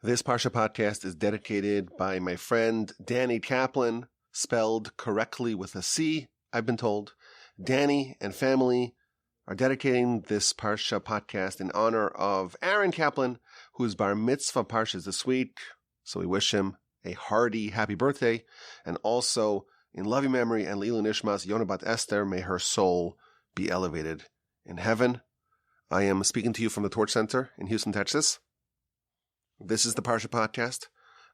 This Parsha Podcast is dedicated by my friend Danny Caplan, spelled correctly with a C, I've been told. Danny and family are dedicating this Parsha Podcast in honor of Aron Caplan, whose bar mitzvah Parsha is this week. So we wish him a hearty happy birthday. And also, in loving memory and leilui nishmas, Yona bat Esther, may her soul be elevated in heaven. I am speaking to you from the Torch Center in Houston, Texas. This is the Parsha Podcast.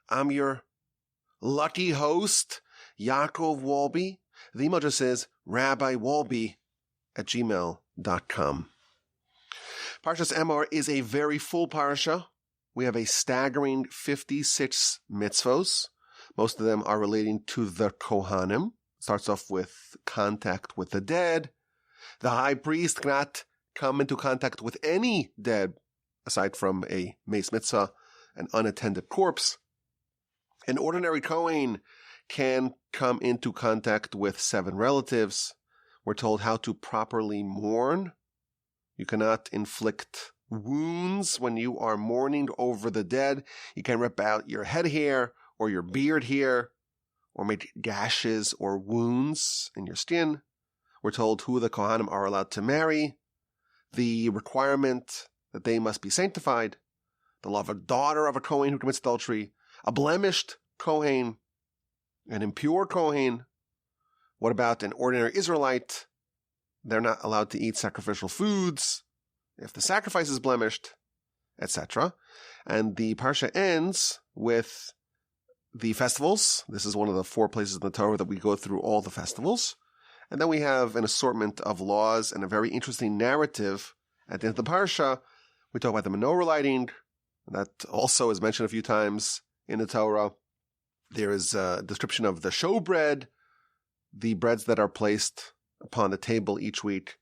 I'm your lucky host, Yaakov Walby. The email just says rabbywalby@gmail.com. Parshas Emor is a very full parsha. We have a staggering 56 mitzvos. Most of them are relating to the Kohanim. Starts off with contact with the dead. The high priest cannot come into contact with any dead aside from a mace mitzvah, an unattended corpse. An ordinary Kohen can come into contact with 7 relatives. We're told how to properly mourn. You cannot inflict wounds when you are mourning over the dead. You can rip out your head hair or your beard hair or make gashes or wounds in your skin. We're told who the Kohanim are allowed to marry, the requirement that they must be sanctified, the law of a daughter of a Kohen who commits adultery, a blemished Kohen, an impure Kohen. What about an ordinary Israelite? They're not allowed to eat sacrificial foods if the sacrifice is blemished, etc. And the Parsha ends with the festivals. This is one of the 4 places in the Torah that we go through all the festivals. And then we have an assortment of laws and a very interesting narrative at the end of the Parsha. We talk about the menorah lighting. That also is mentioned a few times in the Torah. There is a description of the showbread, the breads that are placed upon the table each week.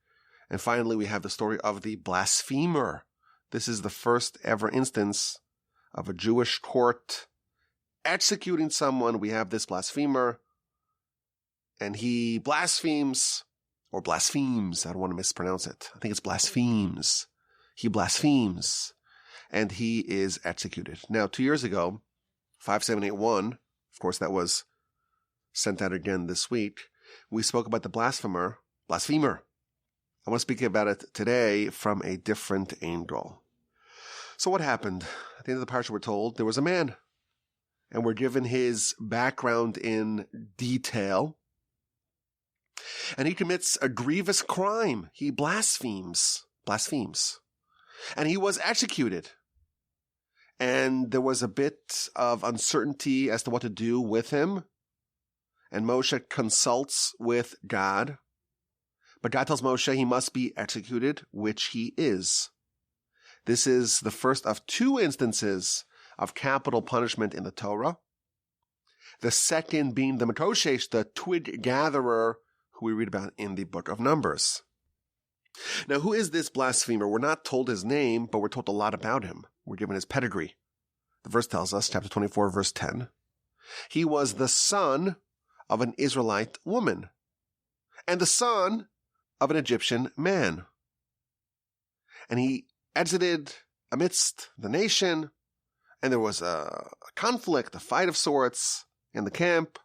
And finally, we have the story of the blasphemer. This is the first ever instance of a Jewish court executing someone. We have this blasphemer, and he blasphemes, or blasphemes. I don't want to mispronounce it. I think it's blasphemes. He blasphemes, and he is executed. Now, 2 years ago, 5781, of course, that was sent out again this week. We spoke about the blasphemer. I want to speak about it today from a different angle. So what happened? At the end of the parsha, we're told there was a man, and we're given his background in detail. And he commits a grievous crime. He blasphemes. And he was executed. And there was a bit of uncertainty as to what to do with him. And Moshe consults with God. But God tells Moshe he must be executed, which he is. This is the first of 2 instances of capital punishment in the Torah. The second being the Makoshesh, the twig gatherer, who we read about in the book of Numbers. Now, who is this blasphemer? We're not told his name, but we're told a lot about him. We're given his pedigree. The verse tells us, chapter 24, verse 10, he was the son of an Israelite woman and the son of an Egyptian man. And he exited amidst the nation, and there was a conflict, a fight of sorts in the camp.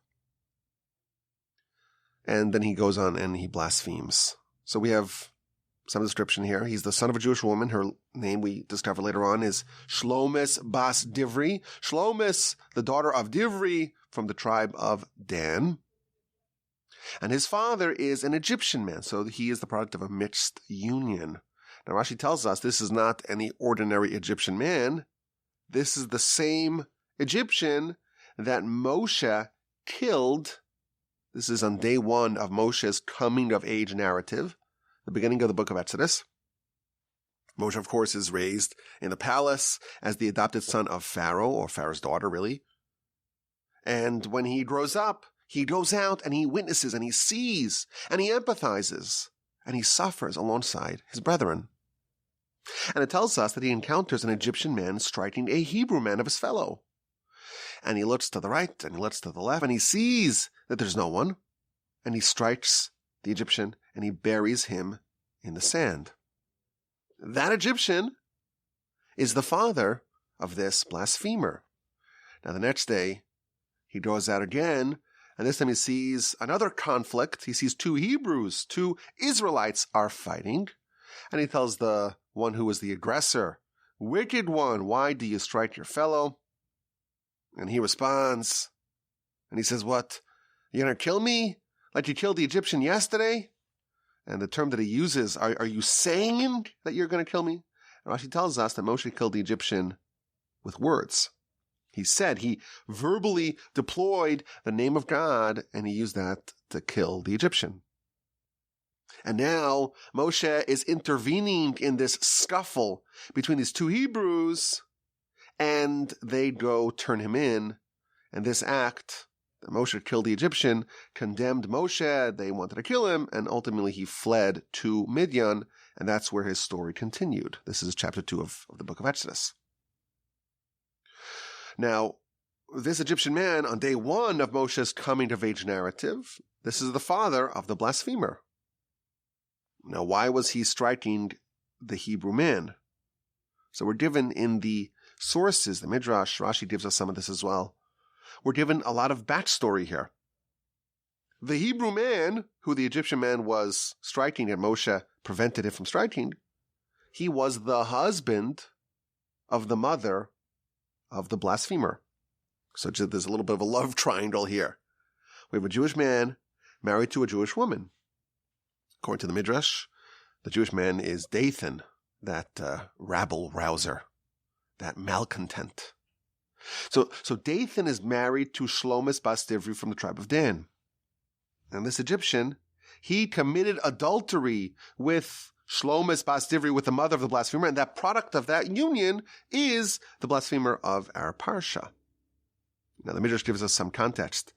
And then he goes on and he blasphemes. So we have some description here. He's the son of a Jewish woman. Her name, we discover later on, is Shlomis bas Divri. Shlomis, the daughter of Divri from the tribe of Dan. And his father is an Egyptian man, so he is the product of a mixed union. Now Rashi tells us this is not any ordinary Egyptian man. This is the same Egyptian that Moshe killed. This is on day 1 of Moshe's coming of age narrative, the beginning of the book of Exodus. Moshe, of course, is raised in the palace as the adopted son of Pharaoh, or Pharaoh's daughter, really. And when he grows up, he goes out and he witnesses and he sees and he empathizes and he suffers alongside his brethren. And it tells us that he encounters an Egyptian man striking a Hebrew man of his fellow. And he looks to the right and he looks to the left and he sees that there's no one. And he strikes the Egyptian and he buries him in the sand. That Egyptian is the father of this blasphemer. Now the next day, he goes out again, and this time he sees another conflict. He sees two Hebrews, two Israelites are fighting, and he tells the one who was the aggressor, "Wicked one, why do you strike your fellow?" And he responds, and he says, "What, you're going to kill me like you killed the Egyptian yesterday?" And the term that he uses, are you saying that you're going to kill me? And Rashi tells us that Moshe killed the Egyptian with words. He verbally deployed the name of God, and he used that to kill the Egyptian. And now Moshe is intervening in this scuffle between these two Hebrews, and they go turn him in. And this act, that Moshe killed the Egyptian, condemned Moshe. They wanted to kill him, and ultimately he fled to Midian, and that's where his story continued. This is chapter 2 of the book of Exodus. Now, this Egyptian man, on day 1 of Moshe's coming-of-age narrative, this is the father of the blasphemer. Now, why was he striking the Hebrew man? So we're given in the sources, the Midrash, Rashi gives us some of this as well. We're given a lot of backstory here. The Hebrew man, who the Egyptian man was striking and Moshe prevented him from striking, he was the husband of the mother of the blasphemer. So there's a little bit of a love triangle here. We have a Jewish man married to a Jewish woman. According to the Midrash, the Jewish man is Dathan, that rabble-rouser, that malcontent. So Dathan is married to Shlomis bas Divri from the tribe of Dan. And this Egyptian, he committed adultery with Shlomis bas Divri, with the mother of the blasphemer, and that product of that union is the blasphemer of our Parsha. Now the Midrash gives us some context.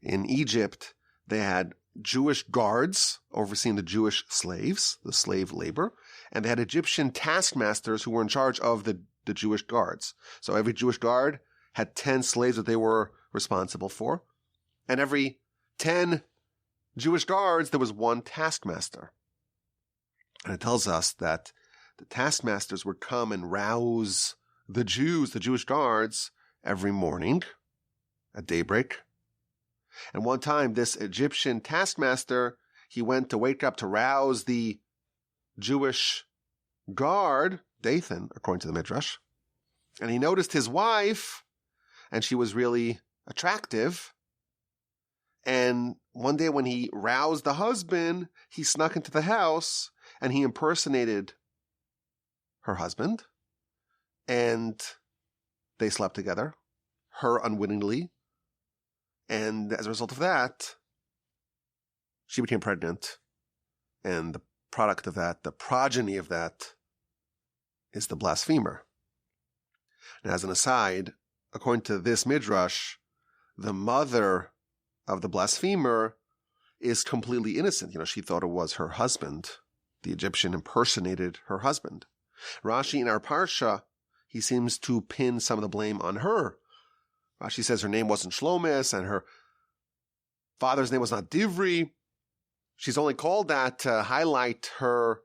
In Egypt, they had Jewish guards overseeing the Jewish slaves, the slave labor, and they had Egyptian taskmasters who were in charge of the Jewish guards. So every Jewish guard had 10 slaves that they were responsible for, and every 10 Jewish guards, there was one taskmaster. And it tells us that the taskmasters would come and rouse the Jews, the Jewish guards, every morning at daybreak. And one time, this Egyptian taskmaster, he went to wake up to rouse the Jewish guard, Dathan, according to the Midrash. And he noticed his wife, and she was really attractive. And one day when he roused the husband, he snuck into the house and he impersonated her husband. And they slept together, her unwittingly. And as a result of that, she became pregnant. And the product of that, the progeny of that, is the blasphemer. And as an aside, according to this Midrash, the mother of the blasphemer is completely innocent. She thought it was her husband. The Egyptian impersonated her husband. Rashi in our Parsha, he seems to pin some of the blame on her. Rashi says her name wasn't Shlomis and her father's name was not Divri. She's only called that to highlight her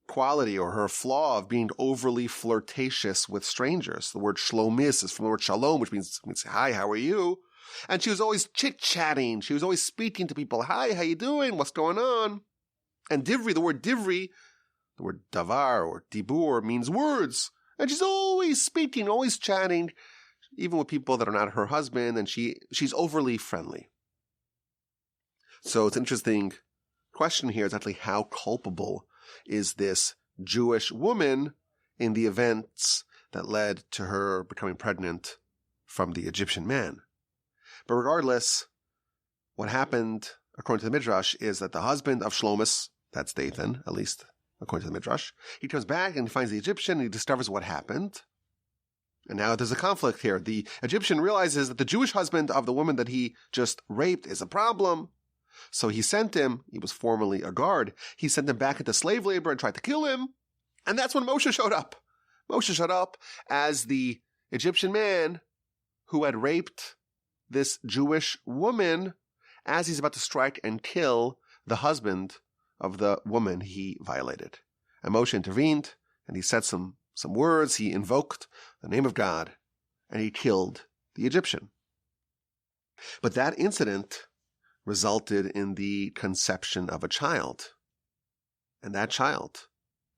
quality or her flaw of being overly flirtatious with strangers. The word Shlomis is from the word shalom, which means hi, how are you? And she was always chit-chatting. She was always speaking to people. Hi, how you doing? What's going on? And Divri, the word davar or dibur means words. And she's always speaking, always chatting, even with people that are not her husband, and she's overly friendly. So it's an interesting question here, exactly how culpable is this Jewish woman in the events that led to her becoming pregnant from the Egyptian man. But regardless, what happened, according to the Midrash, is that the husband of Shlomis, that's Dathan, at least according to the Midrash, he comes back and he finds the Egyptian and he discovers what happened. And now there's a conflict here. The Egyptian realizes that the Jewish husband of the woman that he just raped is a problem. So he sent him, he was formerly a guard, he sent him back into slave labor and tried to kill him. And that's when Moshe showed up. Moshe showed up as the Egyptian man who had raped this Jewish woman as he's about to strike and kill the husband of the woman he violated. And Moshe intervened, and he set some some words, he invoked the name of God, and he killed the Egyptian. But that incident resulted in the conception of a child. And that child,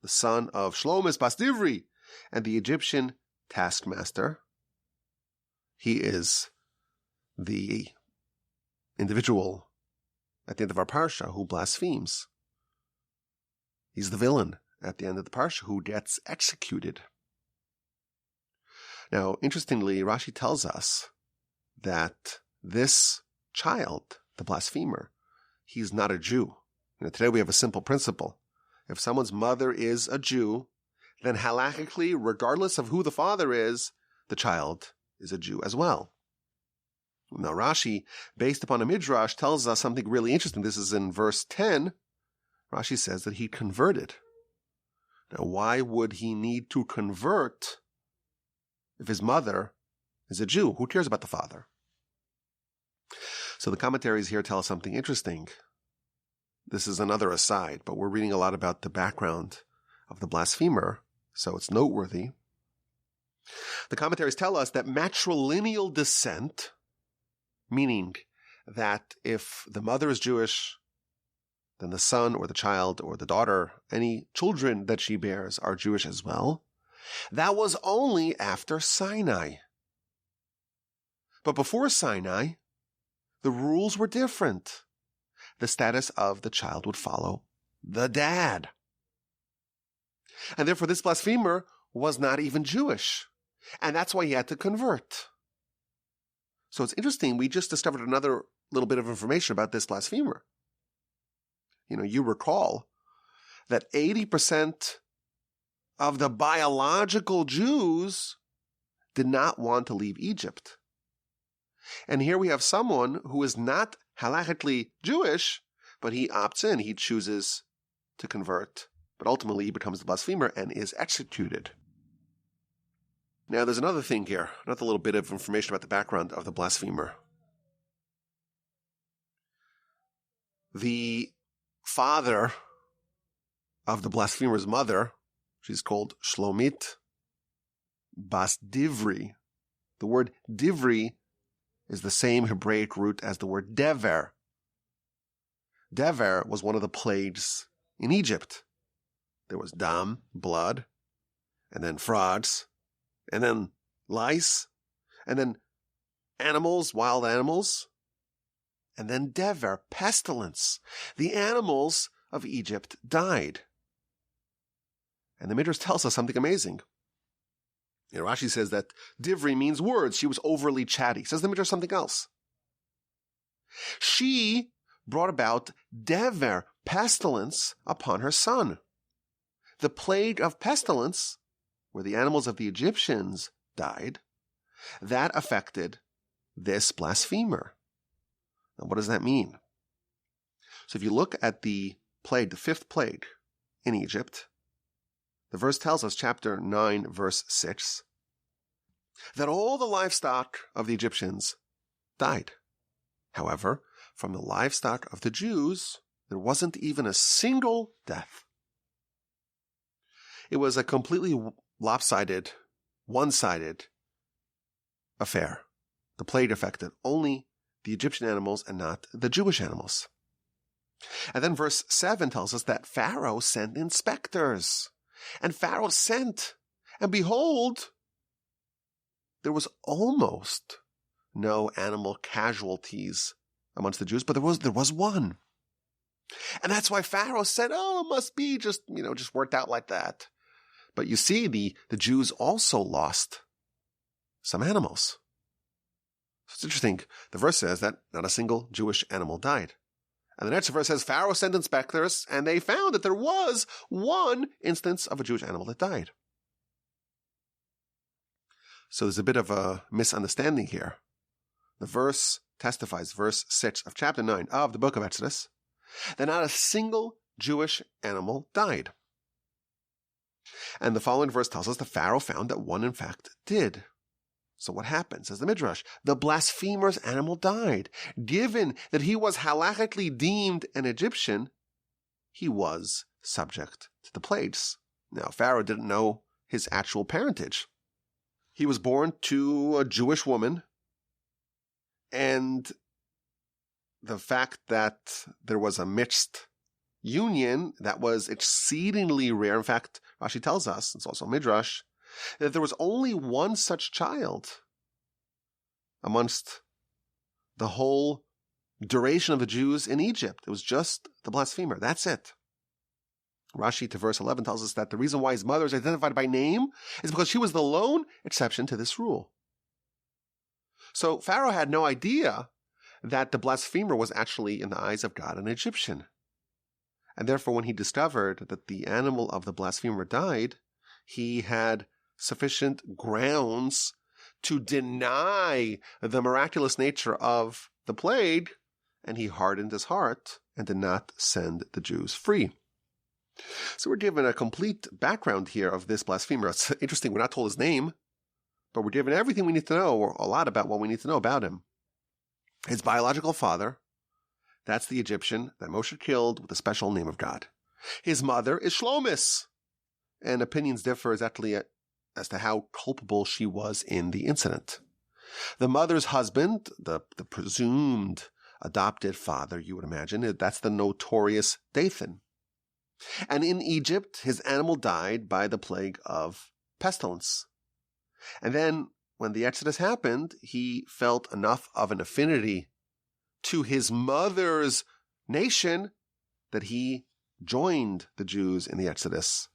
the son of Shlomis Bas Divri and the Egyptian taskmaster, he is the individual at the end of our Parsha who blasphemes. He's the villain at the end of the Parsha who gets executed. Now, interestingly, Rashi tells us that this child, the blasphemer, he's not a Jew. Today we have a simple principle. If someone's mother is a Jew, then halakhically, regardless of who the father is, the child is a Jew as well. Now Rashi, based upon a midrash, tells us something really interesting. This is in verse 10. Rashi says that he converted. Now why would he need to convert if his mother is a Jew? Who cares about the father? So the commentaries here tell us something interesting. This is another aside, but we're reading a lot about the background of the blasphemer, so it's noteworthy. The commentaries tell us that matrilineal descent, meaning that if the mother is Jewish, then the son or the child or the daughter, any children that she bears are Jewish as well. That was only after Sinai. But before Sinai, the rules were different. The status of the child would follow the dad. And therefore this blasphemer was not even Jewish. And that's why he had to convert. So it's interesting, we just discovered another little bit of information about this blasphemer. You recall that 80% of the biological Jews did not want to leave Egypt. And here we have someone who is not halachically Jewish, but he opts in, he chooses to convert, but ultimately he becomes the blasphemer and is executed. Now there's another thing here, another little bit of information about the background of the blasphemer. The father of the blasphemer's mother, she's called Shlomit Bas Divri. The word Divri is the same Hebraic root as the word dever. Dever was one of the plagues in Egypt. There was dam, blood, and then frogs, and then lice, and then animals, wild animals, and then dever, pestilence. The animals of Egypt died. And the Midrash tells us something amazing. Rashi says that Divri means words. She was overly chatty. Says the Midrash something else. She brought about dever, pestilence, upon her son. The plague of pestilence, where the animals of the Egyptians died, that affected this blasphemer. Now, what does that mean? So if you look at the plague, the fifth plague in Egypt, the verse tells us, chapter 9, verse 6, that all the livestock of the Egyptians died. However, from the livestock of the Jews, there wasn't even a single death. It was a completely lopsided, one-sided affair. The plague affected only the Egyptian animals and not the Jewish animals. And then verse 7 tells us that Pharaoh sent inspectors. And Pharaoh sent, and behold, there was almost no animal casualties amongst the Jews, but there was one. And that's why Pharaoh said, it must be just worked out like that. But you see, the Jews also lost some animals. So it's interesting. The verse says that not a single Jewish animal died. And the next verse says, Pharaoh sent inspectors, and they found that there was one instance of a Jewish animal that died. So there's a bit of a misunderstanding here. The verse testifies, verse 6 of chapter 9 of the book of Exodus, that not a single Jewish animal died. And the following verse tells us the Pharaoh found that one in fact did. So what happened? Says the Midrash, the blasphemer's animal died. Given that he was halachically deemed an Egyptian, he was subject to the plagues. Now, Pharaoh didn't know his actual parentage. He was born to a Jewish woman, and the fact that there was a mixed union that was exceedingly rare. In fact, Rashi tells us, it's also Midrash, that there was only one such child amongst the whole duration of the Jews in Egypt. It was just the blasphemer. That's it. Rashi to verse 11 tells us that the reason why his mother is identified by name is because she was the lone exception to this rule. So Pharaoh had no idea that the blasphemer was actually, in the eyes of God, an Egyptian. And therefore, when he discovered that the animal of the blasphemer died, he had sufficient grounds to deny the miraculous nature of the plague, and he hardened his heart and did not send the Jews free. So we're given a complete background here of this blasphemer. It's interesting, we're not told his name, but we're given everything we need to know, or a lot about what we need to know about him. His biological father, that's the Egyptian that Moshe killed with the special name of God. His mother is Shlomis, and opinions differ exactly as to how culpable she was in the incident. The mother's husband, the presumed adopted father, you would imagine, that's the notorious Dathan. And in Egypt, his animal died by the plague of pestilence. And then, when the Exodus happened, he felt enough of an affinity to his mother's nation that he joined the Jews in the Exodus,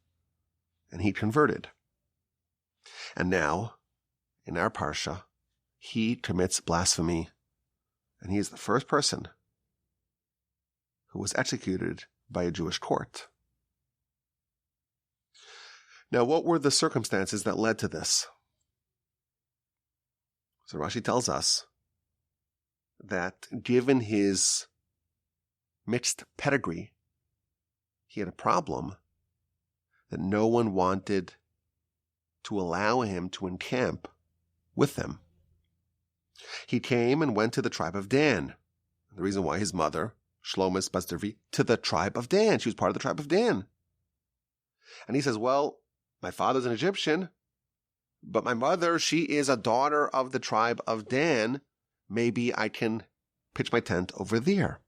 and he converted. And now, in our Parsha, he commits blasphemy, and he is the first person who was executed by a Jewish court. Now, what were the circumstances that led to this? So Rashi tells us that given his mixed pedigree, he had a problem that no one wanted to allow him to encamp with them. He came and went to the tribe of Dan. The reason why his mother, Shlomis Basdervi, to the tribe of Dan. She was part of the tribe of Dan. And he says, well, my father's an Egyptian, but my mother, she is a daughter of the tribe of Dan. Maybe I can pitch my tent over there.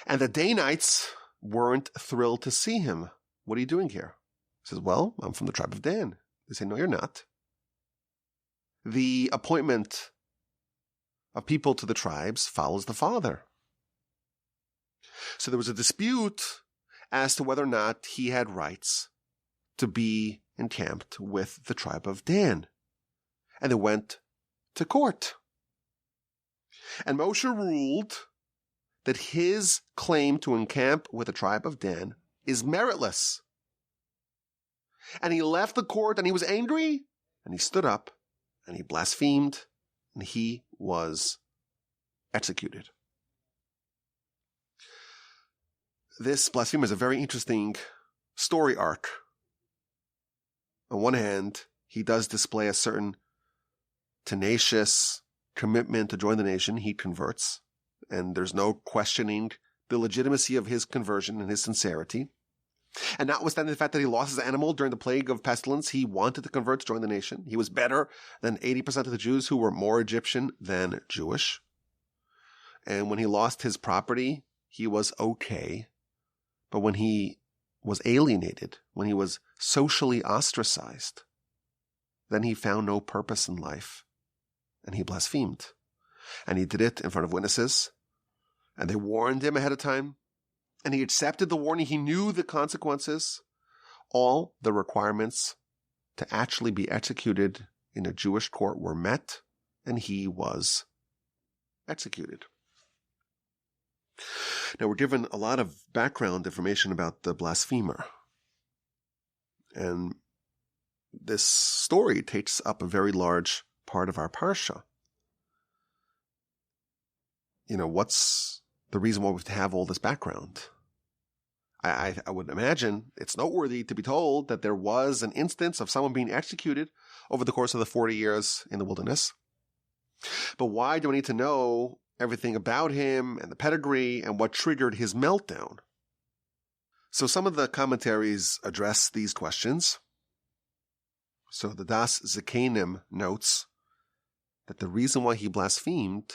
And the Danites weren't thrilled to see him. What are you doing here? He says, well, I'm from the tribe of Dan. They say, no, you're not. The appointment of people to the tribes follows the father. So there was a dispute as to whether or not he had rights to be encamped with the tribe of Dan. And they went to court. And Moshe ruled that his claim to encamp with the tribe of Dan is meritless. And he left the court and he was angry, and he stood up and he blasphemed, and he was executed. This blasphemer is a very interesting story arc. On one hand, he does display a certain tenacious commitment to join the nation. He converts, and there's no questioning the legitimacy of his conversion and his sincerity. And notwithstanding the fact that he lost his animal during the plague of pestilence, he wanted to convert to join the nation. He was better than 80% of the Jews who were more Egyptian than Jewish. And when he lost his property, he was okay. But when he was alienated, when he was socially ostracized, then he found no purpose in life, and he blasphemed. And he did it in front of witnesses, and they warned him ahead of time, and he accepted the warning. He knew the consequences. All the requirements to actually be executed in a Jewish court were met, and he was executed. Now, we're given a lot of background information about the blasphemer. And this story takes up a very large part of our Parsha. You know, what's the reason why we have to have all this background? I would imagine it's noteworthy to be told that there was an instance of someone being executed over the course of the 40 years in the wilderness. But why do we need to know everything about him and the pedigree and what triggered his meltdown? So some of the commentaries address these questions. So the Das Zikanim notes that the reason why he blasphemed,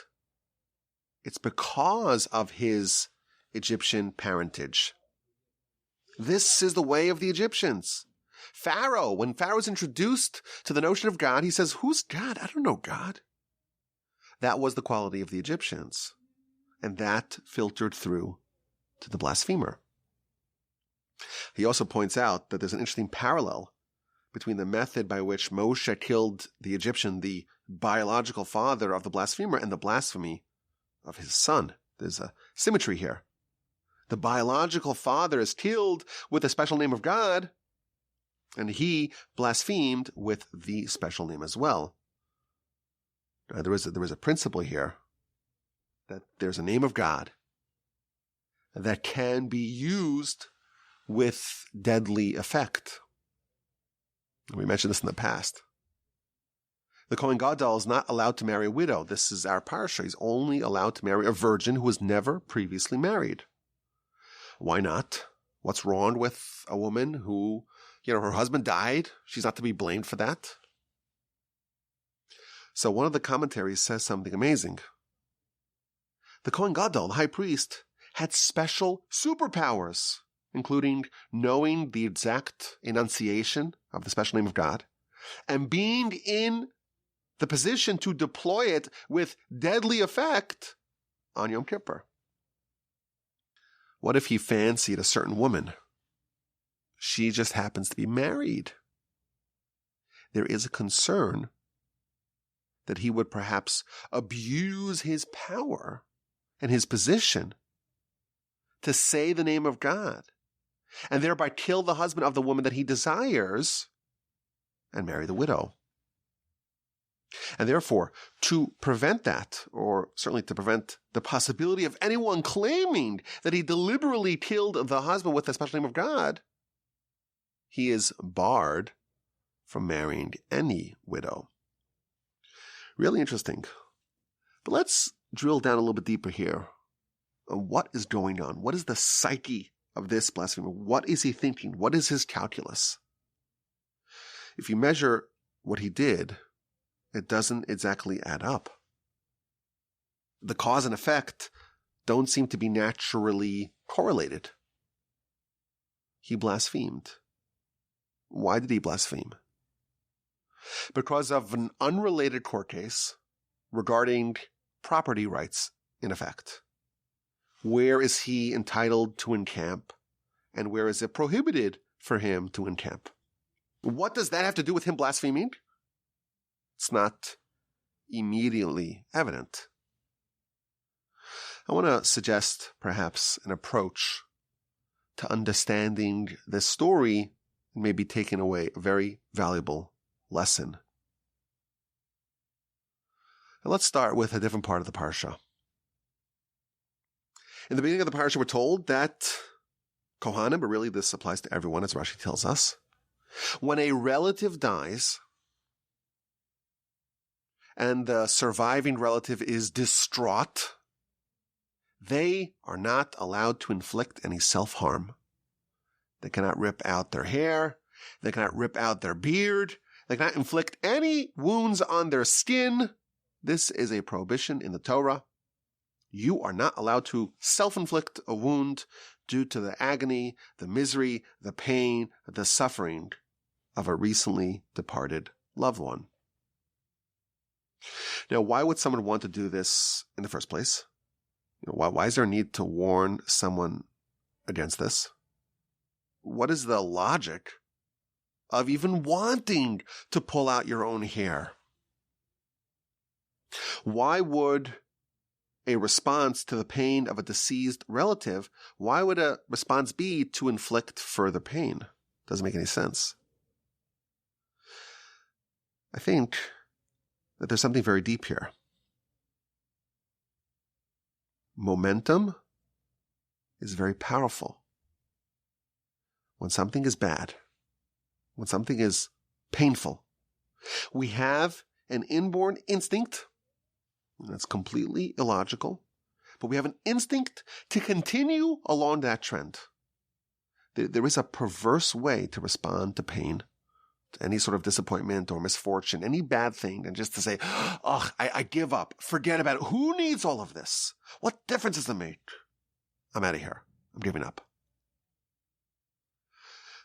it's because of his Egyptian parentage. This is the way of the Egyptians. Pharaoh, when Pharaoh's introduced to the notion of God, he says, "Who's God? I don't know God." That was the quality of the Egyptians. And that filtered through to the blasphemer. He also points out that there's an interesting parallel between the method by which Moshe killed the Egyptian, the biological father of the blasphemer, and the blasphemy of his son. There's a symmetry here. The biological father is killed with the special name of God, and he blasphemed with the special name as well. There is a principle here that there's a name of God that can be used with deadly effect. We mentioned this in the past. The Kohen Gadol is not allowed to marry a widow. This is our parsha. He's only allowed to marry a virgin who was never previously married. Why not? What's wrong with a woman who, her husband died? She's not to be blamed for that. So one of the commentaries says something amazing. The Kohen Gadol, the high priest, had special superpowers, including knowing the exact enunciation of the special name of God and being in the position to deploy it with deadly effect on Yom Kippur. What if he fancied a certain woman? She just happens to be married. There is a concern that he would perhaps abuse his power and his position to say the name of God and thereby kill the husband of the woman that he desires and marry the widow. And therefore, to prevent that, or certainly to prevent the possibility of anyone claiming that he deliberately killed the husband with the special name of God, he is barred from marrying any widow. Really interesting. But let's drill down a little bit deeper here on what is going on. What is the psyche of this blasphemer? What is he thinking? What is his calculus? If you measure what he did, it doesn't exactly add up. The cause and effect don't seem to be naturally correlated. He blasphemed. Why did he blaspheme? Because of an unrelated court case regarding property rights, in effect. Where is he entitled to encamp, and where is it prohibited for him to encamp? What does that have to do with him blaspheming? It's not immediately evident. I want to suggest perhaps an approach to understanding this story and maybe taking away a very valuable lesson. Now let's start with a different part of the Parsha. In the beginning of the Parsha, we're told that Kohanim, but really this applies to everyone, as Rashi tells us, when a relative dies and the surviving relative is distraught, they are not allowed to inflict any self-harm. They cannot rip out their hair. They cannot rip out their beard. They cannot inflict any wounds on their skin. This is a prohibition in the Torah. You are not allowed to self-inflict a wound due to the agony, the misery, the pain, the suffering of a recently departed loved one. Now, why would someone want to do this in the first place? Why is there a need to warn someone against this? What is the logic of even wanting to pull out your own hair? Why would a response to the pain of a deceased relative, why would a response be to inflict further pain? Doesn't make any sense. I think that there's something very deep here. Momentum is very powerful. When something is bad, when something is painful, we have an inborn instinct that's completely illogical, but we have an instinct to continue along that trend, There is a perverse way to respond to pain, to any sort of disappointment or misfortune, any bad thing, and just to say, "Ugh, I give up. Forget about it. Who needs all of this? What difference does it make? I'm out of here. I'm giving up."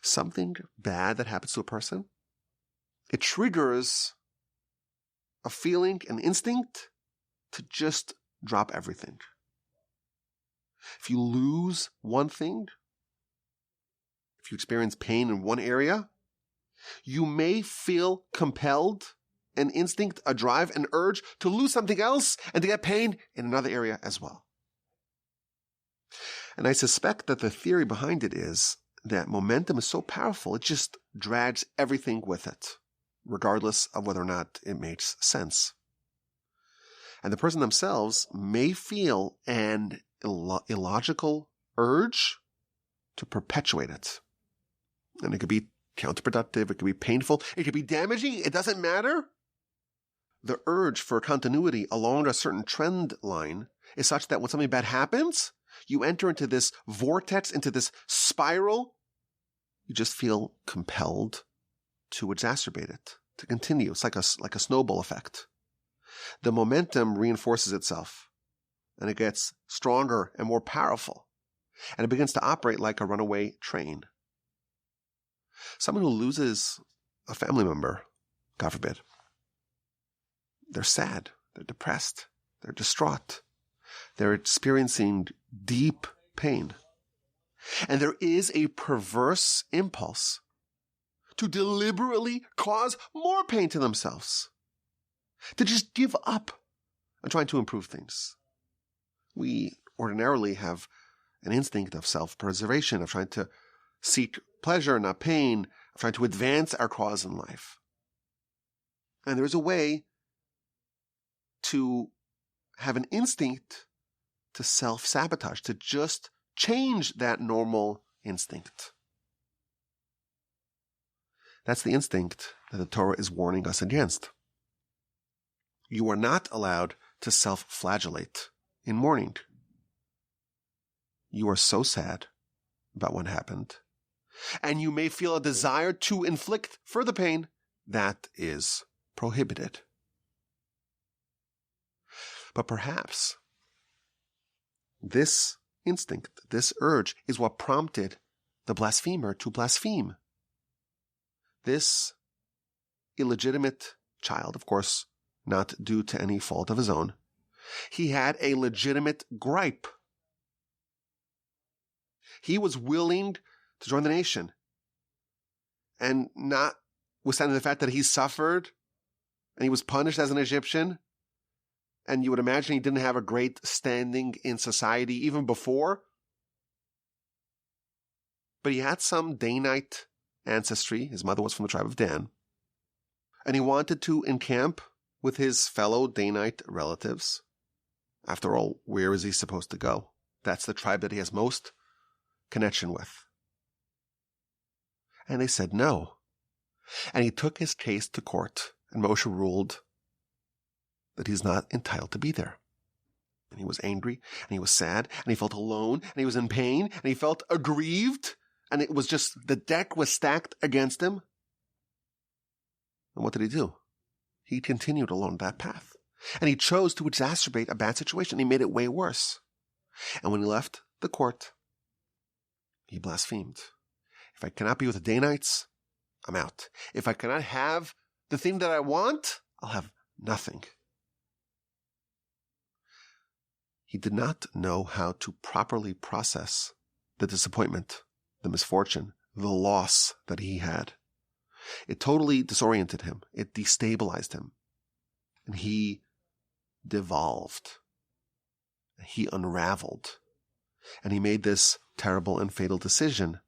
Something bad that happens to a person, it triggers a feeling, an instinct to just drop everything. If you lose one thing, if you experience pain in one area, you may feel compelled, an instinct, a drive, an urge to lose something else and to get pain in another area as well. And I suspect that the theory behind it is that momentum is so powerful, it just drags everything with it, regardless of whether or not it makes sense. And the person themselves may feel an illogical urge to perpetuate it. And it could be counterproductive, it could be painful, it could be damaging, it doesn't matter. The urge for continuity along a certain trend line is such that when something bad happens, you enter into this vortex, into this spiral. You just feel compelled to exacerbate it, to continue. It's like a snowball effect. The momentum reinforces itself, and it gets stronger and more powerful, and it begins to operate like a runaway train. Someone who loses a family member, God forbid, they're sad, they're depressed, they're distraught, they're experiencing deep pain. And there is a perverse impulse to deliberately cause more pain to themselves, to just give up on trying to improve things. We ordinarily have an instinct of self-preservation, of trying to seek pleasure, not pain, of trying to advance our cause in life. And there's a way to have an instinct to self-sabotage, to just change that normal instinct. That's the instinct that the Torah is warning us against. You are not allowed to self-flagellate in mourning. You are so sad about what happened, and you may feel a desire to inflict further pain. That is prohibited. But perhaps this instinct, this urge, is what prompted the blasphemer to blaspheme. This illegitimate child, of course, not due to any fault of his own, he had a legitimate gripe. He was willing to join the nation, and notwithstanding the fact that he suffered and he was punished as an Egyptian, and you would imagine he didn't have a great standing in society even before, but he had some Danite ancestry. His mother was from the tribe of Dan, and he wanted to encamp with his fellow Danite relatives. After all, where is he supposed to go? That's the tribe that he has most connection with. And they said no. And he took his case to court, and Moshe ruled that he's not entitled to be there. And he was angry, and he was sad, and he felt alone, and he was in pain, and he felt aggrieved, and it was just, the deck was stacked against him. And what did he do? He continued along that path. And he chose to exacerbate a bad situation. He made it way worse. And when he left the court, he blasphemed. If I cannot be with the Danites, I'm out. If I cannot have the thing that I want, I'll have nothing. He did not know how to properly process the disappointment, the misfortune, the loss that he had. It totally disoriented him. It destabilized him. And he devolved. He unraveled. And he made this terrible and fatal decision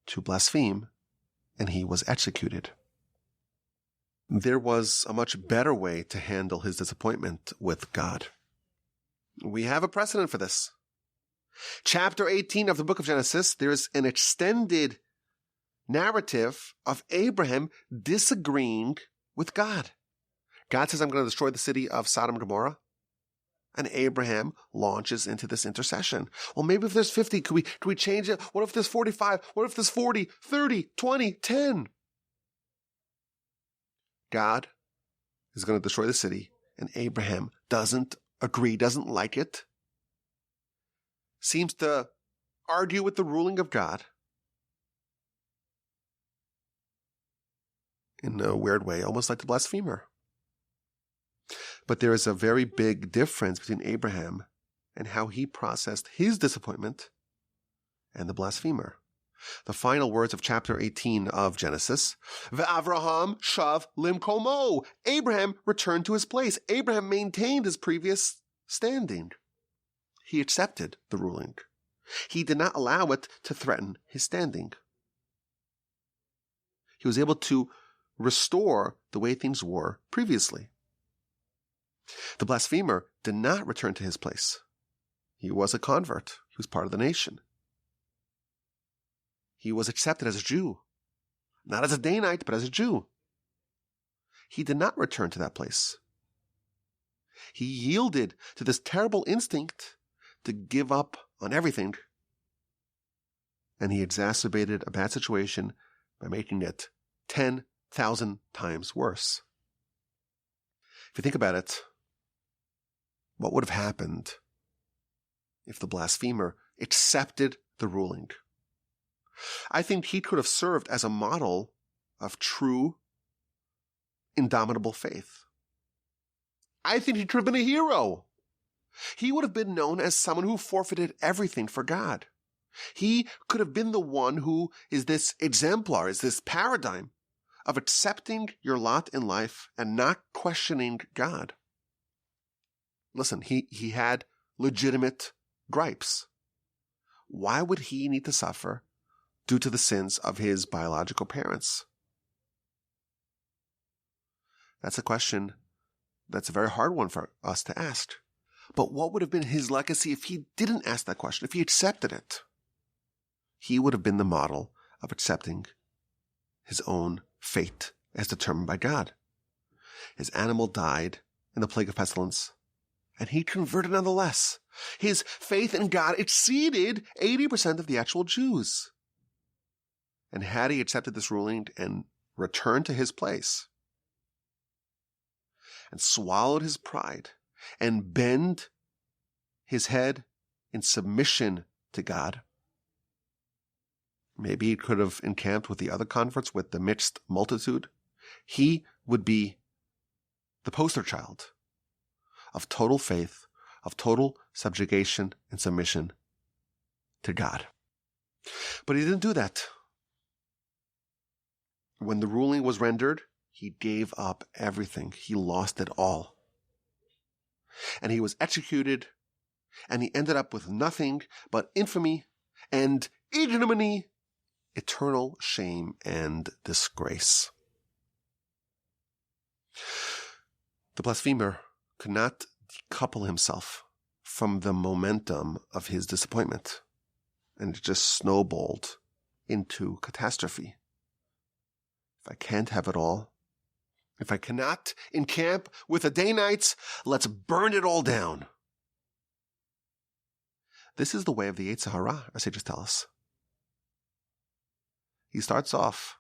to blaspheme, and he was executed. There was a much better way to handle his disappointment with God. We have a precedent for this. Chapter 18 of the book of Genesis, there's an extended narrative of Abraham disagreeing with God. God says, I'm going to destroy the city of Sodom and Gomorrah. And Abraham launches into this intercession. Well, maybe if there's 50, could we change it? What if there's 45? What if there's 40, 30, 20, 10? God is going to destroy the city, and Abraham doesn't agree, doesn't like it, seems to argue with the ruling of God in a weird way, almost like the blasphemer. But there is a very big difference between Abraham and how he processed his disappointment and the blasphemer. The final words of chapter 18 of Genesis, Ve'avraham shav limkomo. Abraham returned to his place. Abraham maintained his previous standing. He accepted the ruling. He did not allow it to threaten his standing. He was able to restore the way things were previously. The blasphemer did not return to his place. He was a convert. He was part of the nation. He was accepted as a Jew, not as a Danite, but as a Jew. He did not return to that place. He yielded to this terrible instinct to give up on everything, and he exacerbated a bad situation by making it 10,000 times worse. If you think about it, what would have happened if the blasphemer accepted the ruling? I think he could have served as a model of true, indomitable faith. I think he could have been a hero. He would have been known as someone who forfeited everything for God. He could have been the one who is this exemplar, is this paradigm of accepting your lot in life and not questioning God. Listen, he had legitimate gripes. Why would he need to suffer due to the sins of his biological parents? That's a question that's a very hard one for us to ask. But what would have been his legacy if he didn't ask that question, if he accepted it? He would have been the model of accepting his own fate as determined by God. His animal died in the plague of pestilence, and he converted nonetheless. His faith in God exceeded 80% of the actual Jews. And had he accepted this ruling and returned to his place and swallowed his pride and bent his head in submission to God, maybe he could have encamped with the other converts, with the mixed multitude. He would be the poster child of total faith, of total subjugation and submission to God. But he didn't do that. When the ruling was rendered, he gave up everything. He lost it all. And he was executed, and he ended up with nothing but infamy and ignominy, eternal shame and disgrace. The blasphemer could not decouple himself from the momentum of his disappointment, and it just snowballed into catastrophe. If I can't have it all, if I cannot encamp with the Danites, let's burn it all down. This is the way of the Yetzer Hara, our sages tell us. He starts off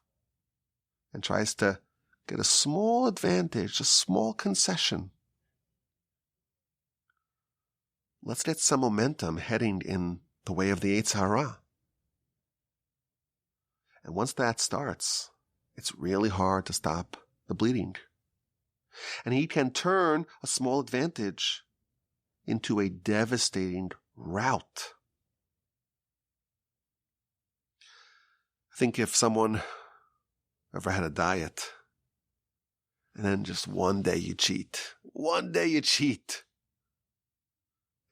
and tries to get a small advantage, a small concession. Let's get some momentum heading in the way of the Yetzer Hara. And once that starts, it's really hard to stop the bleeding. And he can turn a small advantage into a devastating rout. I think if someone ever had a diet, and then just one day you cheat,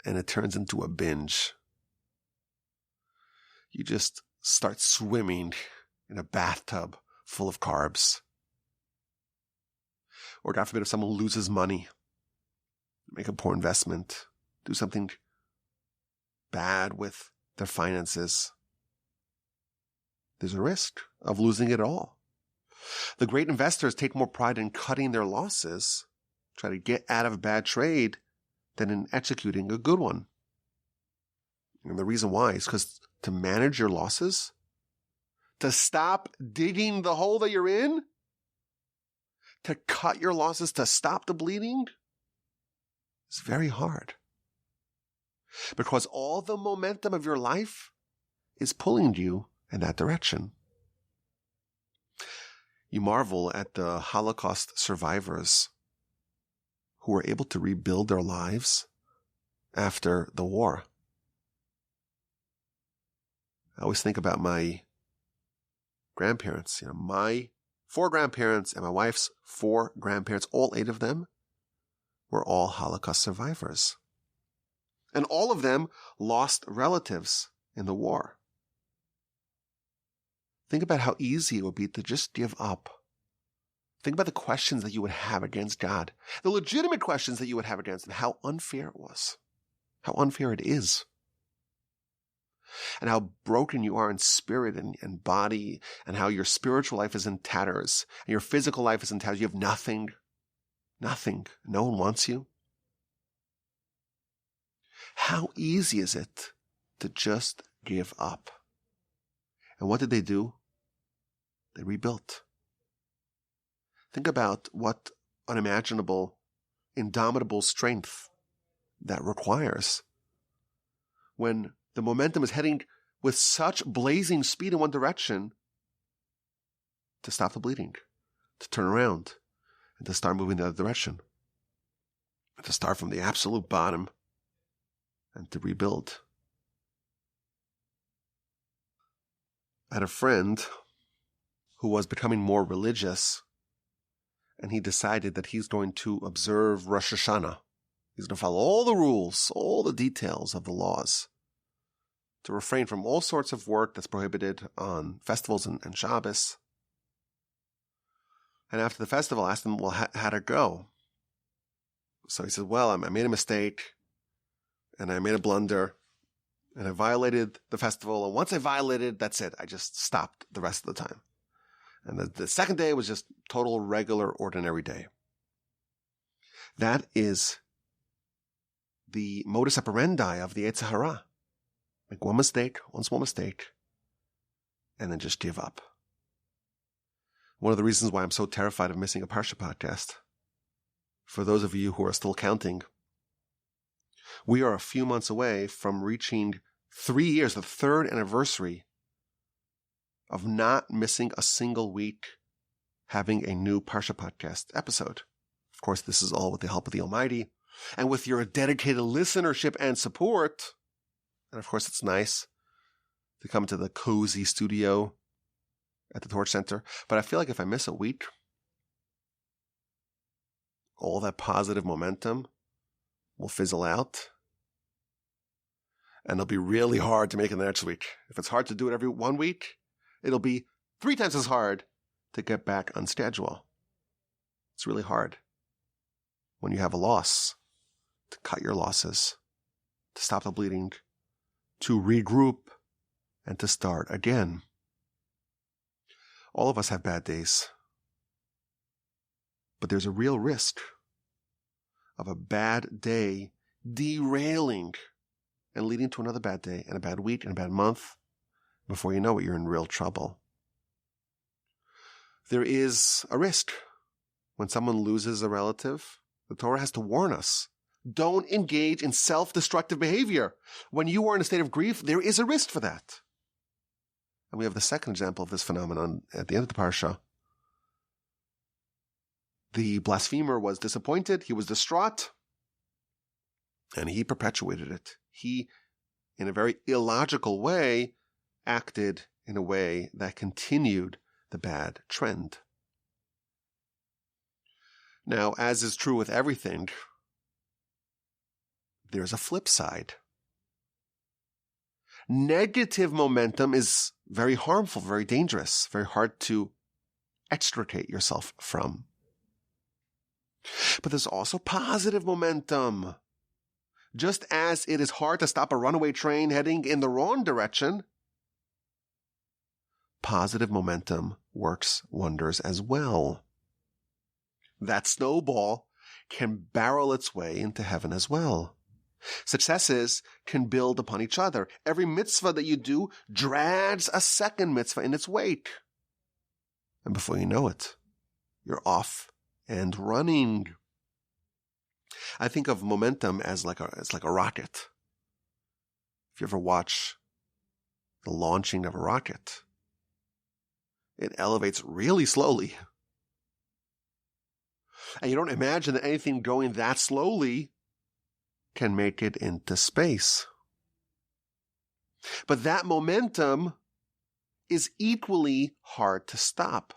and it turns into a binge, you just start swimming in a bathtub full of carbs. Or God forbid, if someone loses money, make a poor investment, do something bad with their finances, there's a risk of losing it all. The great investors take more pride in cutting their losses, try to get out of a bad trade, than in executing a good one. And the reason why is because to manage your losses, to stop digging the hole that you're in, to cut your losses, to stop the bleeding, is very hard. Because all the momentum of your life is pulling you in that direction. You marvel at the Holocaust survivors who were able to rebuild their lives after the war. I always think about my grandparents, my 4 grandparents and my wife's 4 grandparents, all 8 of them were all Holocaust survivors. And all of them lost relatives in the war. Think about how easy it would be to just give up. Think about the questions that you would have against God, the legitimate questions that you would have against Him, how unfair it was, how unfair it is, and how broken you are in spirit and body, and how your spiritual life is in tatters, and your physical life is in tatters. You have nothing. No one wants you. How easy is it to just give up? And what did they do? They rebuilt. Think about what unimaginable, indomitable strength that requires when the momentum is heading with such blazing speed in one direction to stop the bleeding, to turn around, and to start moving the other direction, and to start from the absolute bottom and to rebuild. I had a friend who was becoming more religious, and he decided that he's going to observe Rosh Hashanah. He's going to follow all the rules, all the details of the laws, to refrain from all sorts of work that's prohibited on festivals and Shabbos. And after the festival, I asked him, well, how'd it go? So he said, well, I made a mistake, and I made a blunder, and I violated the festival. And once I violated, that's it. I just stopped the rest of the time. And the second day was just total regular, ordinary day. That is the modus operandi of the Yetzer Hara. Make one small mistake, and then just give up. One of the reasons why I'm so terrified of missing a Parsha podcast, for those of you who are still counting, we are a few months away from reaching 3 years, the 3rd anniversary of not missing a single week having a new Parsha Podcast episode. Of course, this is all with the help of the Almighty and with your dedicated listenership and support. And of course, it's nice to come to the cozy studio at the Torch Center. But I feel like if I miss a week, all that positive momentum will fizzle out. And it'll be really hard to make it the next week. If it's hard to do it every 1 week, it'll be 3 times as hard to get back on schedule. It's really hard when you have a loss to cut your losses, to stop the bleeding, to regroup, and to start again. All of us have bad days. But there's a real risk of a bad day derailing and leading to another bad day and a bad week and a bad month. Before you know it, you're in real trouble. There is a risk when someone loses a relative. The Torah has to warn us. Don't engage in self-destructive behavior. When you are in a state of grief, there is a risk for that. And we have the second example of this phenomenon at the end of the Parsha. The blasphemer was disappointed. He was distraught. And he perpetuated it. He, in a very illogical way, acted in a way that continued the bad trend. Now, as is true with everything, there's a flip side. Negative momentum is very harmful, very dangerous, very hard to extricate yourself from. But there's also positive momentum. Just as it is hard to stop a runaway train heading in the wrong direction, positive momentum works wonders as well. That snowball can barrel its way into heaven as well. Successes can build upon each other. Every mitzvah that you do drags a second mitzvah in its wake. And before you know it, you're off and running. I think of momentum as like a rocket. If you ever watch the launching of a rocket, it elevates really slowly. And you don't imagine that anything going that slowly can make it into space. But that momentum is equally hard to stop.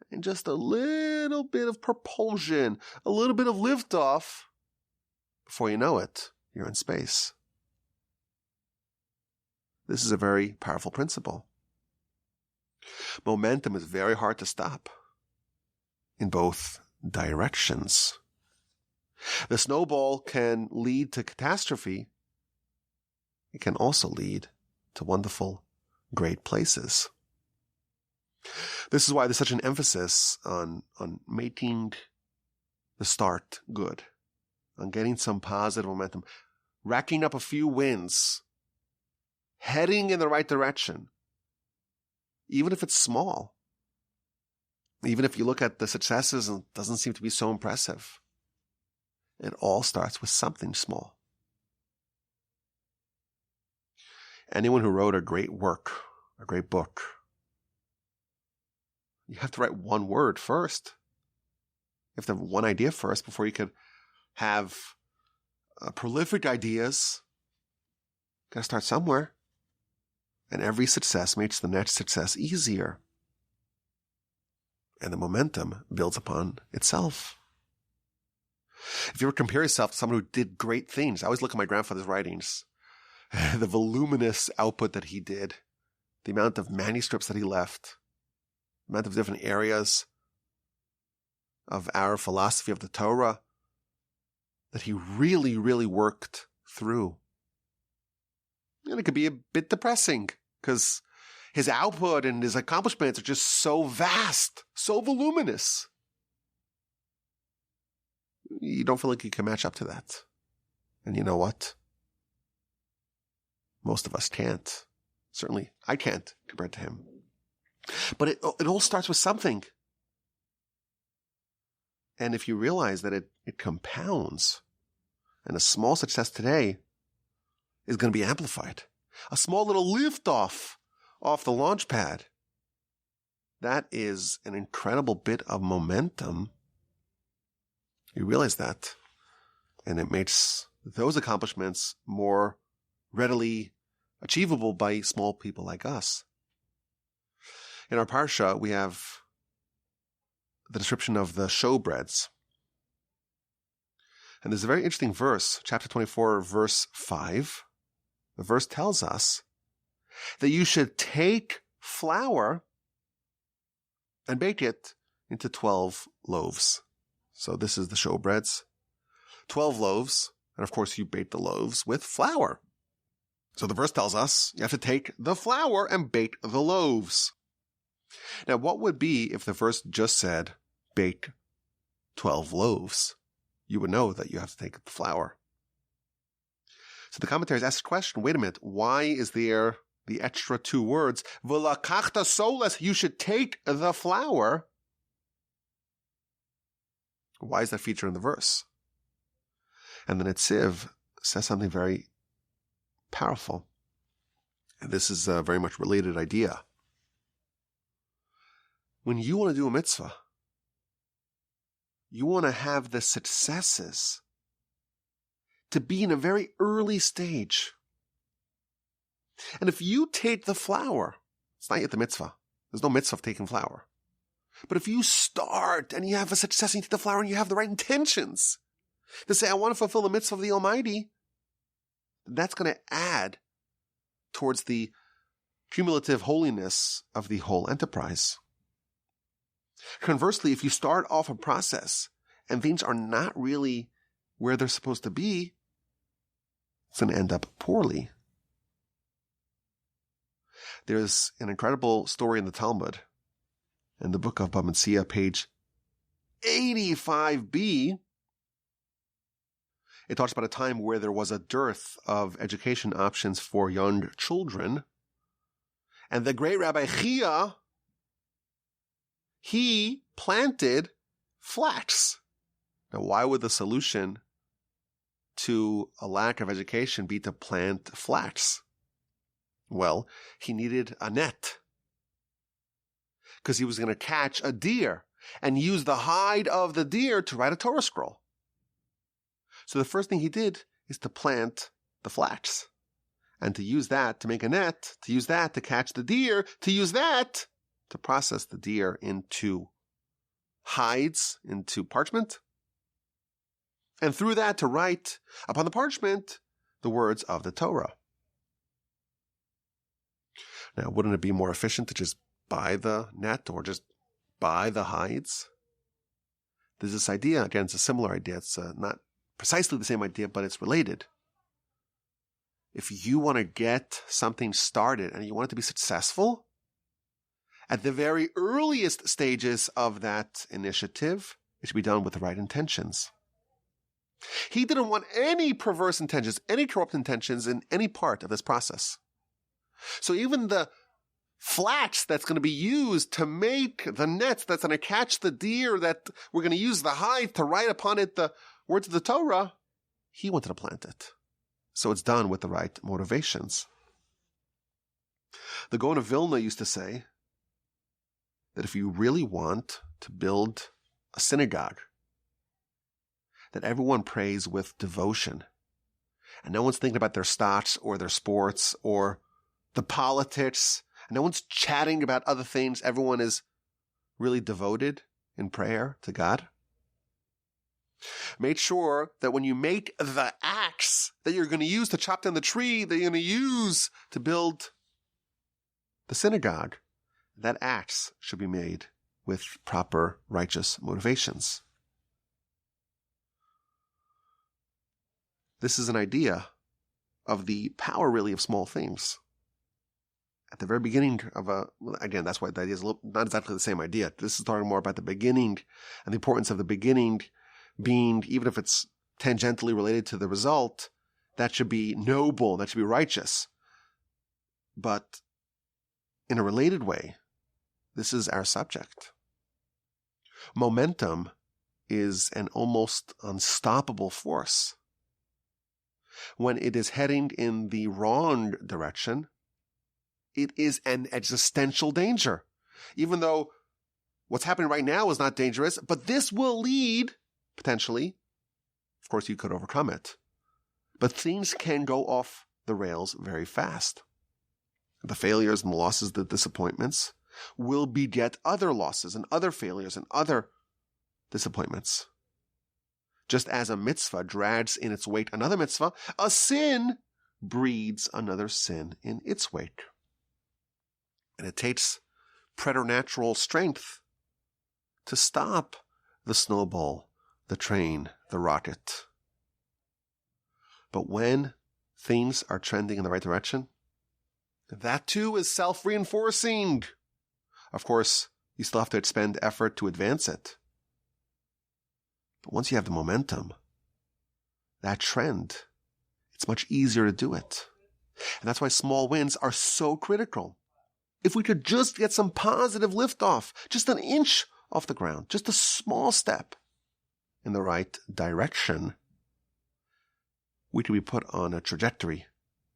And just a little bit of propulsion, a little bit of liftoff, before you know it, you're in space. This is a very powerful principle. Momentum is very hard to stop in both directions. The snowball can lead to catastrophe. It can also lead to wonderful, great places. This is why there's such an emphasis on making the start good, on getting some positive momentum, racking up a few wins, heading in the right direction, even if it's small. Even if you look at the successes and it doesn't seem to be so impressive. It all starts with something small. Anyone who wrote a great work, a great book, you have to write one word first. You have to have one idea first before you could have prolific ideas. Got to start somewhere. And every success makes the next success easier. And the momentum builds upon itself. If you ever compare yourself to someone who did great things, I always look at my grandfather's writings, the voluminous output that he did, the amount of manuscripts that he left, the amount of different areas of our philosophy of the Torah that he really, really worked through. And it could be a bit depressing because his output and his accomplishments are just so vast, so voluminous. You don't feel like you can match up to that. And you know what? Most of us can't. Certainly, I can't compared to him. But it all starts with something. And if you realize that it compounds, and a small success today is going to be amplified. A small little lift off the launch pad. That is an incredible bit of momentum. You realize that. And it makes those accomplishments more readily achievable by small people like us. In our Parsha, we have the description of the showbreads. And there's a very interesting verse, chapter 24, verse 5. The verse tells us that you should take flour and bake it into 12 loaves. So this is the showbreads. 12 loaves. And of course, you bake the loaves with flour. So the verse tells us you have to take the flour and bake the loaves. Now, what would be if the verse just said, bake 12 loaves? You would know that you have to take the flour. So the commentaries ask the question, wait a minute, why is there the extra two words, v'lakachta soles, you should take the flour? Why is that featured in the verse? And the Netziv says something very powerful. And this is a very much related idea. When you want to do a mitzvah, you want to have the successes to be in a very early stage. And if you take the flour, it's not yet the mitzvah. There's no mitzvah of taking flour. But if you start and you have a success and you take the flour and you have the right intentions to say, I want to fulfill the mitzvah of the Almighty, that's going to add towards the cumulative holiness of the whole enterprise. Conversely, if you start off a process and things are not really where they're supposed to be, it's going to end up poorly. There's an incredible story in the Talmud, in the book of Bava Metzia, page 85b, It talks about a time where there was a dearth of education options for young children. And the great Rabbi Chia, he planted flax. Now, why would the solution to a lack of education be to plant flax? Well, he needed a net because he was going to catch a deer and use the hide of the deer to write a Torah scroll. So the first thing he did is to plant the flax and to use that to make a net, to use that to catch the deer, to use that to process the deer into hides, into parchment, and through that to write upon the parchment the words of the Torah. Now, wouldn't it be more efficient to just buy the net or just buy the hides? There's this idea, again, it's a similar idea. It's not precisely the same idea, but it's related. If you want to get something started and you want it to be successful, at the very earliest stages of that initiative, it should be done with the right intentions. He didn't want any perverse intentions, any corrupt intentions in any part of this process. So even the flax that's going to be used to make the nets that's going to catch the deer, that we're going to use the hide to write upon it the words of the Torah, he wanted to plant it. So it's done with the right motivations. The Gaon of Vilna used to say that if you really want to build a synagogue that everyone prays with devotion, and no one's thinking about their stocks or their sports or the politics, and no one's chatting about other things, everyone is really devoted in prayer to God, make sure that when you make the axe that you're going to use to chop down the tree that you're going to use to build the synagogue, that axe should be made with proper righteous motivations. This is an idea of the power really of small things. At the very beginning of again, that's why the idea is not exactly the same idea. This is talking more about the beginning and the importance of the beginning being, even if it's tangentially related to the result, that should be noble, that should be righteous. But in a related way, this is our subject. Momentum is an almost unstoppable force. When it is heading in the wrong direction, it is an existential danger. Even though what's happening right now is not dangerous, but this will lead, potentially, of course you could overcome it, but things can go off the rails very fast. The failures and the losses, the disappointments, will beget other losses and other failures and other disappointments. Just as a mitzvah drags in its wake another mitzvah, a sin breeds another sin in its wake. And it takes preternatural strength to stop the snowball, the train, the rocket. But when things are trending in the right direction, that too is self-reinforcing. Of course, you still have to expend effort to advance it. But once you have the momentum, that trend, it's much easier to do it. And that's why small wins are so critical. If we could just get some positive liftoff, just an inch off the ground, just a small step in the right direction, we could be put on a trajectory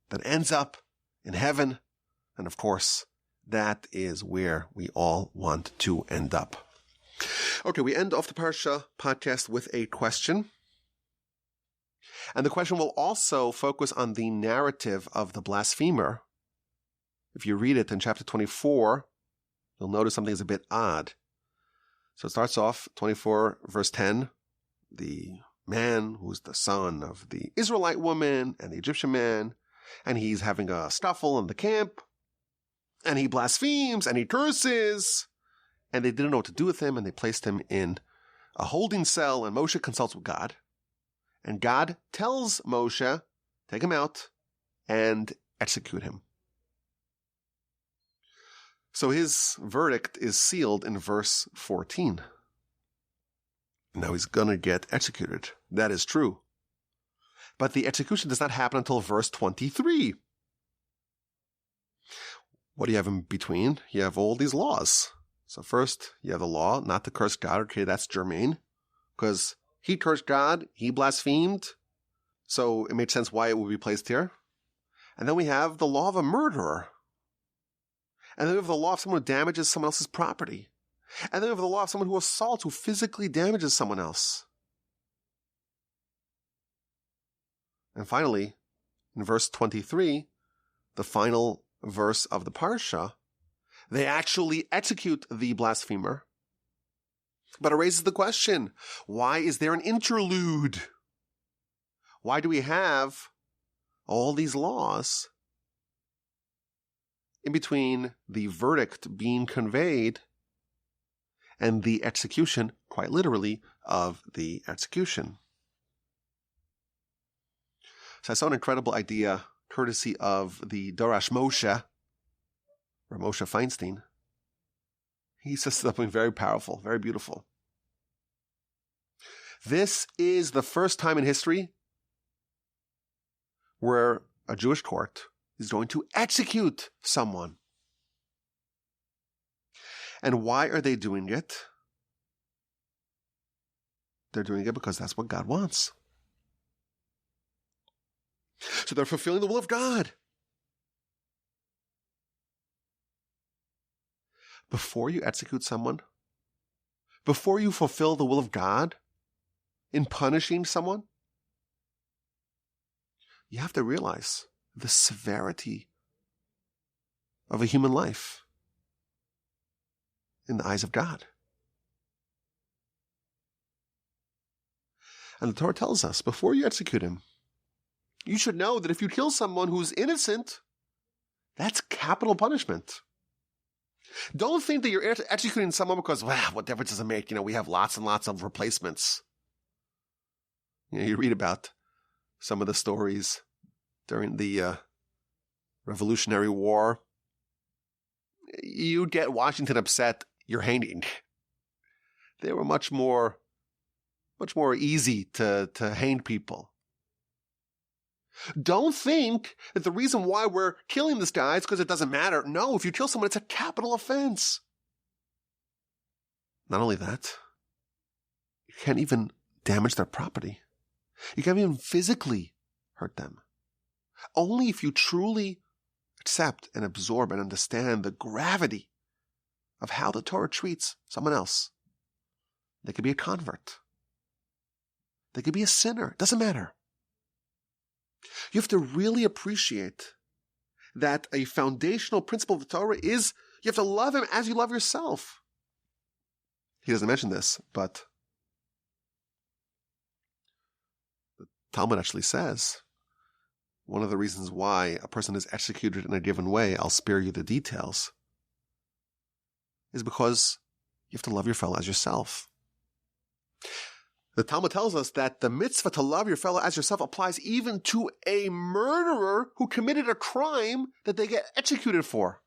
that ends up in heaven. And of course, that is where we all want to end up. Okay, we end off the Parsha podcast with a question. And the question will also focus on the narrative of the blasphemer. If you read it in chapter 24, you'll notice something is a bit odd. So it starts off, 24 verse 10, the man who's the son of the Israelite woman and the Egyptian man, and he's having a scuffle in the camp, and he blasphemes and he curses, and they didn't know what to do with him, and they placed him in a holding cell, and Moshe consults with God, and God tells Moshe, take him out and execute him. So his verdict is sealed in verse 14. Now he's going to get executed. That is true. But the execution does not happen until verse 23. What do you have in between? You have all these laws. So first, you have the law not to curse God. Okay, that's germane. Because he cursed God, he blasphemed. So it made sense why it would be placed here. And then we have the law of a murderer. And then we have the law of someone who damages someone else's property. And then we have the law of someone who assaults, who physically damages someone else. And finally, in verse 23, the final verse of the Parsha, they actually execute the blasphemer. But it raises the question, why is there an interlude? Why do we have all these laws in between the verdict being conveyed and the execution, quite literally, of the execution? So I saw an incredible idea, courtesy of the Dorash Moshe, or Moshe Feinstein. He says something very powerful, very beautiful. This is the first time in history where a Jewish court is going to execute someone. And why are they doing it? They're doing it because that's what God wants. So they're fulfilling the will of God. Before you execute someone, before you fulfill the will of God in punishing someone, you have to realize the severity of a human life in the eyes of God. And the Torah tells us, before you execute him, you should know that if you kill someone who's innocent, that's capital punishment. Don't think that you're executing someone because, wow, what difference does it make? We have lots and lots of replacements. You read about some of the stories during the Revolutionary War. You'd get Washington upset, you're hanging. They were much more easy to hang people. Don't think that the reason why we're killing this guy is because it doesn't matter. No, if you kill someone, it's a capital offense. Not only that, you can't even damage their property. You can't even physically hurt them. Only if you truly accept and absorb and understand the gravity of how the Torah treats someone else. They could be a convert. They could be a sinner. It doesn't matter. You have to really appreciate that a foundational principle of the Torah is you have to love him as you love yourself. He doesn't mention this, but the Talmud actually says one of the reasons why a person is executed in a given way, I'll spare you the details, is because you have to love your fellow as yourself. The Talmud tells us that the mitzvah to love your fellow as yourself applies even to a murderer who committed a crime that they get executed for.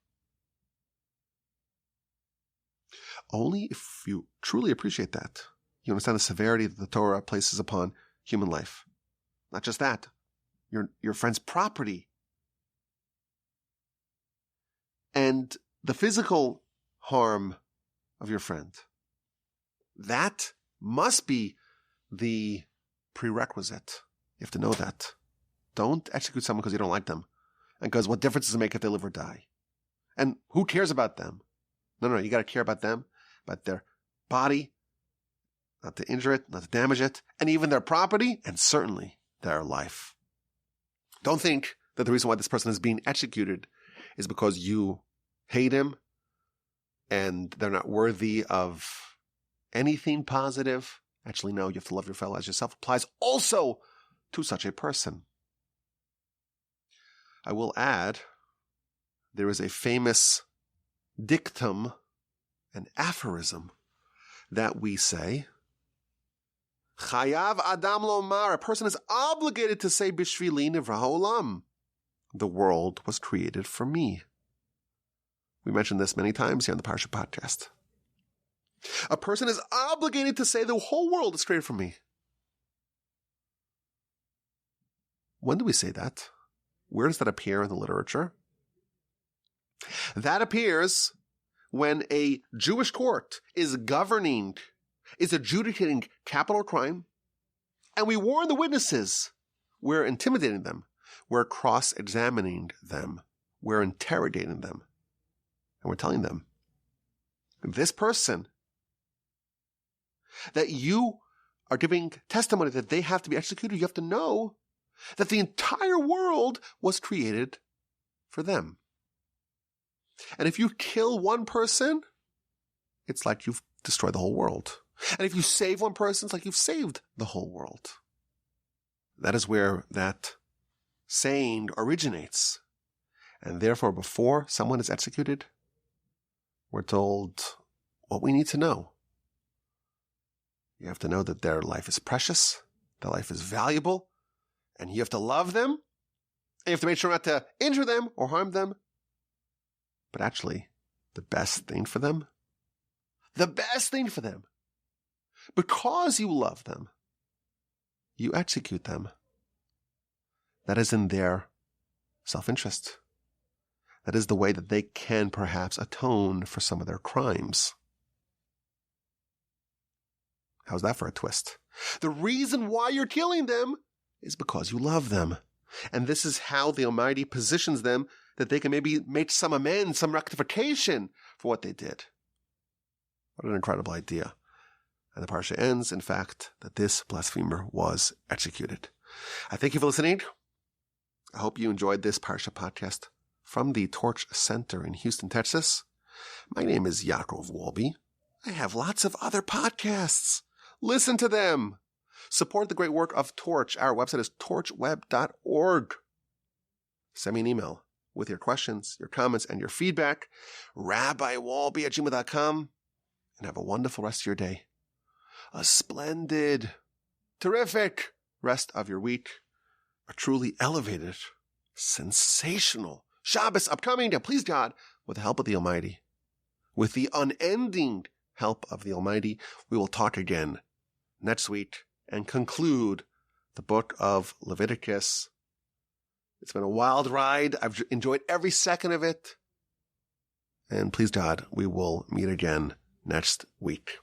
Only if you truly appreciate that, you understand the severity that the Torah places upon human life. Not just that, your friend's property and the physical harm of your friend. That must be the prerequisite. You have to know that. Don't execute someone because you don't like them. And because what difference does it make if they live or die? And who cares about them? No, you got to care about them, about their body, not to injure it, not to damage it, and even their property, and certainly their life. Don't think that the reason why this person is being executed is because you hate him and they're not worthy of anything positive. Actually, no, you have to love your fellow as yourself applies also to such a person. I will add, there is a famous dictum, an aphorism, that we say, Chayav Adam Lomar, a person is obligated to say, Bishvili Nivra Ha'olam, the world was created for me. We mentioned this many times here on the Parsha Podcast. A person is obligated to say the whole world is created for me. When do we say that? Where does that appear in the literature? That appears when a Jewish court is adjudicating capital crime, and we warn the witnesses. We're intimidating them. We're cross-examining them. We're interrogating them. And we're telling them, this person that you are giving testimony that they have to be executed, you have to know that the entire world was created for them. And if you kill one person, it's like you've destroyed the whole world. And if you save one person, it's like you've saved the whole world. That is where that saying originates. And therefore, before someone is executed, we're told what we need to know. You have to know that their life is precious, their life is valuable, and you have to love them, and you have to make sure not to injure them or harm them. But actually, the best thing for them, because you love them, you execute them. That is in their self-interest. That is the way that they can perhaps atone for some of their crimes. How's that for a twist? The reason why you're killing them is because you love them. And this is how the Almighty positions them, that they can maybe make some amends, some rectification for what they did. What an incredible idea. And the Parsha ends, in fact, that this blasphemer was executed. I thank you for listening. I hope you enjoyed this Parsha podcast from the Torch Center in Houston, Texas. My name is Yaakov Wolbe. I have lots of other podcasts. Listen to them. Support the great work of Torch. Our website is torchweb.org. Send me an email with your questions, your comments, and your feedback. rabbiwolbe@gmail.com. And have a wonderful rest of your day. A splendid, terrific rest of your week. A truly elevated, sensational Shabbos upcoming. And please God, with the help of the Almighty, with the unending help of the Almighty, we will talk again next week and conclude the book of Leviticus. It's been a wild ride. I've enjoyed every second of it. And please God, we will meet again next week.